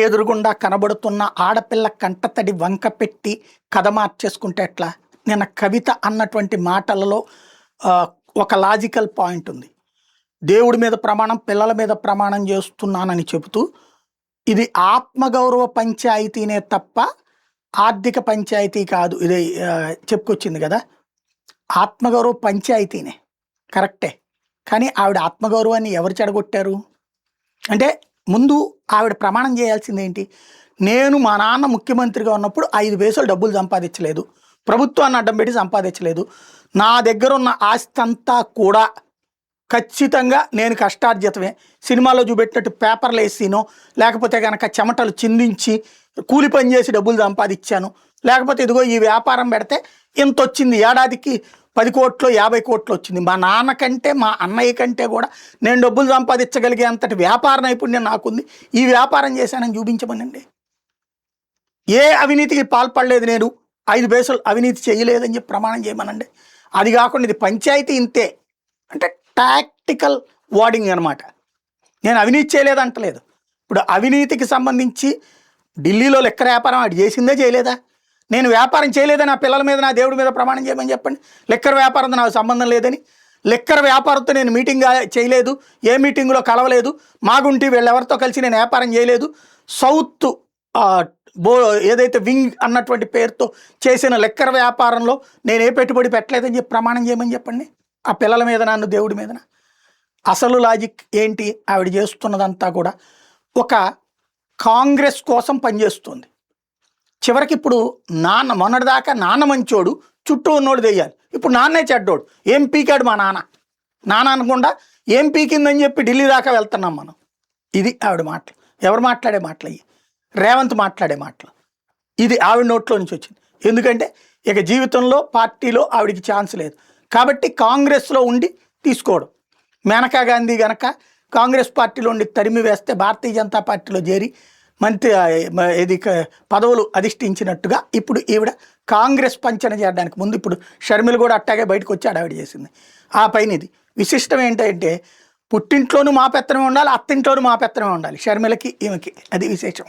ఎదురుగుండా కనబడుతున్న ఆడపిల్ల కంటతడి వంక పెట్టి కథ మార్చేసుకుంటే ఎట్లా? నిన్న కవిత అన్నటువంటి మాటలలో ఒక లాజికల్ పాయింట్ ఉంది. దేవుడి మీద ప్రమాణం, పిల్లల మీద ప్రమాణం చేస్తున్నానని చెబుతూ ఇది ఆత్మగౌరవ పంచాయతీనే తప్ప ఆర్థిక పంచాయతీ కాదు. ఇది చెప్పుకొచ్చింది కదా, ఆత్మగౌరవ పంచాయతీనే కరెక్టే. కానీ ఆవిడ ఆత్మగౌరవాన్ని ఎవరు చెడగొట్టారు అంటే, ముందు ఆవిడ ప్రమాణం చేయాల్సింది ఏంటి? నేను మా నాన్న ముఖ్యమంత్రిగా ఉన్నప్పుడు 5 పైసలు డబ్బులు సంపాదించలేదు, ప్రభుత్వాన్ని అడ్డం పెట్టి సంపాదించలేదు, నా దగ్గర ఉన్న ఆస్తి అంతా కూడా ఖచ్చితంగా నేను కష్టార్జితమే, సినిమాలో చూపెట్టినట్టు పేపర్లు వేసినో లేకపోతే కనుక చెమటలు చిందించి కూలి పని చేసి డబ్బులు సంపాదించాను, లేకపోతే ఇదిగో ఈ వ్యాపారం పెడితే ఇంత వచ్చింది, ఏడాదికి 10 కోట్లు 50 కోట్లు వచ్చింది, మా నాన్న కంటే మా అన్నయ్య కంటే కూడా నేను డబ్బులు సంపాదించగలిగే అంతటి వ్యాపార నైపుణ్యం నాకుంది, ఈ వ్యాపారం చేశానని చూపించమనండి. ఏ అవినీతికి పాల్పడలేదు, నేను 5 పైసలు అవినీతి చేయలేదని చెప్పి ప్రమాణం చేయమనండి. అది కాకుండా ఇది పంచాయతీ ఇంతే అంటే టాక్టికల్ వార్డింగ్ అనమాట. నేను అవినీతి చేయలేదంటలేదు. ఇప్పుడు అవినీతికి సంబంధించి ఢిల్లీలో లెక్కర వ్యాపారం అది చేసిందే చేయలేదా? నేను వ్యాపారం చేయలేదని నా పిల్లల మీద నా దేవుడి మీద ప్రమాణం చేయమని చెప్పండి. లెక్కర వ్యాపారంతో నాకు సంబంధం లేదని, లెక్కర వ్యాపారంతో నేను మీటింగ్ చేయలేదు, ఏ మీటింగ్లో కలవలేదు, మాగుంటి వీళ్ళెవరితో కలిసి నేను వ్యాపారం చేయలేదు, సౌత్ ఏదైతే వింగ్ అన్నటువంటి పేరుతో చేసిన లెక్కర వ్యాపారంలో నేను ఏ పెట్టుబడి పెట్టలేదని చెప్పి ప్రమాణం చేయమని చెప్పండి. ఆ పిల్లల మీద నన్ను దేవుడి మీదన. అసలు లాజిక్ ఏంటి? ఆవిడ చేస్తున్నదంతా కూడా ఒక కాంగ్రెస్ కోసం పనిచేస్తుంది. చివరికి ఇప్పుడు నాన్న, మొన్నటిదాకా నాన్న మంచోడు, చుట్టూ ఉన్నోడు దెయ్యాలి, ఇప్పుడు నాన్నే చెడ్డోడు. ఏం పీకాడు మా నాన్న అనకుండా ఏం పీకిందని చెప్పి ఢిల్లీ దాకా వెళ్తున్నాం మనం. ఇది ఆవిడ మాటలు. ఎవరు మాట్లాడే మాటలు అయ్యి? రేవంత్ మాట్లాడే మాటలు. ఇది ఆవిడ నోట్లో నుంచి వచ్చింది. ఎందుకంటే ఇక జీవితంలో పార్టీలో ఆవిడికి ఛాన్స్ లేదు కాబట్టి కాంగ్రెస్లో ఉండి తీసుకోవడం. మేనకా గాంధీ గనక కాంగ్రెస్ పార్టీలో ఉండి తరిమి వేస్తే భారతీయ జనతా పార్టీలో చేరి మంత్రి ఇది పదవులు అధిష్ఠించినట్టుగా ఇప్పుడు ఈవిడ కాంగ్రెస్ పంచన చేయడానికి ముందు ఇప్పుడు షర్మిల కూడా అట్టాగే బయటకు వచ్చి ఆవిడ చేసింది. ఆ పైన ఇది విశిష్టం ఏంటంటే, పుట్టింట్లోనూ మా పెత్తనమే ఉండాలి, అత్తింట్లోనూ మా పెత్తనమే ఉండాలి షర్మిలకి ఈమెకి. అది విశేషం.